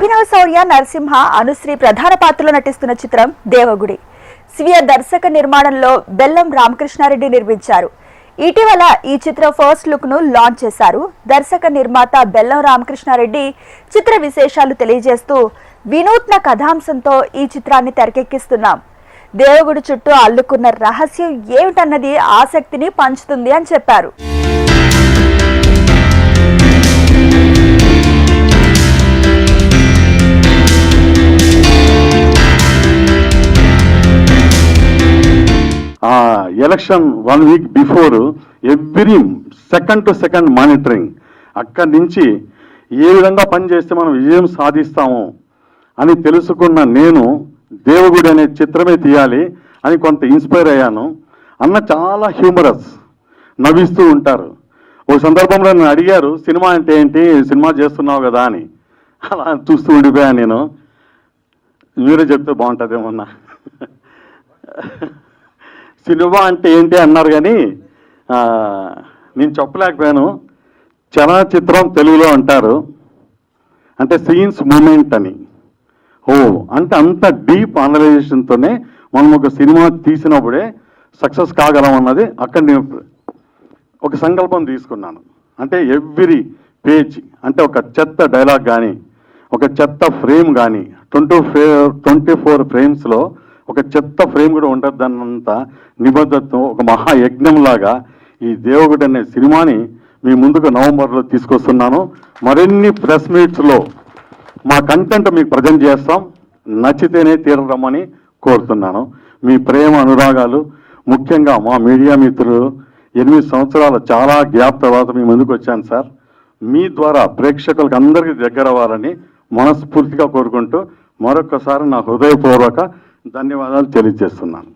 అభినవ్ శౌర్య, నరసింహ, అనుశ్రీ ప్రధాన పాత్రలో నటిస్తున్న చిత్రం దేవగుడి. స్వీయ దర్శక నిర్మాణంలో బెల్లం రామకృష్ణారెడ్డి నిర్మించారు. ఇటీవల ఈ చిత్ర ఫస్ట్ లుక్ ను లాంచ్ చేశారు. దర్శక నిర్మాత బెల్లం రామకృష్ణారెడ్డి చిత్ర విశేషాలు తెలియజేస్తూ వినూత్న కథాంశంతో ఈ చిత్రాన్ని తెరకెక్కిస్తున్నాం. దేవగుడి చుట్టూ అల్లుకున్న రహస్యం ఏమిటన్నది ఆసక్తిని పంచుతుంది అని చెప్పారు. Election 1 week before every second to second monitoring, అక్కడి నుంచి ఏ విధంగా పనిచేస్తే మనం విజయం సాధిస్తాము అని తెలుసుకున్న నేను దేవగుడి అనే చిత్రమే తీయాలి అని కొంత ఇన్స్పైర్ అయ్యాను. అన్న చాలా హ్యూమరస్, నవ్విస్తూ ఉంటారు. ఓ సందర్భంలో నన్ను అడిగారు, సినిమా అంటే ఏంటి, సినిమా చేస్తున్నావు కదా అని. అలా చూస్తూ ఉండిపోయాను. నేను మీరే చెప్తే బాగుంటుందేమన్నా. సినిమా అంటే ఏంటి అన్నారు, కానీ నేను చెప్పలేకపోయాను. చలనచిత్రం తెలుగులో అంటారు అంటే సీన్స్ మూమెంట్ అని. అంటే అంత డీప్ అనలైజేషన్తోనే మనం ఒక సినిమా తీసినప్పుడే సక్సెస్ కాగలం అన్నది అక్కడ నేను ఒక సంకల్పం తీసుకున్నాను. అంటే ఎవ్రీ పేజ్, అంటే ఒక చెత్త డైలాగ్ కానీ, ఒక చెత్త ఫ్రేమ్ కానీ, 24 ఫ్రేమ్స్లో ఒక చెత్త ఫ్రేమ్ కూడా ఉండద్దన్నంత నిబద్ధతతో ఒక మహాయజ్ఞంలాగా ఈ దేవగుడి అనే సినిమాని మీ ముందుకు నవంబర్లో తీసుకొస్తున్నాను. మరిన్ని ప్రెస్ మీట్స్లో మా కంటెంట్ మీకు ప్రజెంట్ చేస్తాం. నచ్చితేనే తీరరమ్మని కోరుతున్నాను. మీ ప్రేమ అనురాగాలు, ముఖ్యంగా మా మీడియా మిత్రులు 8 సంవత్సరాల చాలా గ్యాప్ తర్వాత మీ ముందుకు వచ్చాను సార్. మీ ద్వారా ప్రేక్షకులకు అందరికీ దగ్గర అవ్వాలని మనస్ఫూర్తిగా కోరుకుంటూ మరొకసారి నా హృదయపూర్వక ధన్యవాదాలు తెలియజేస్తున్నాను.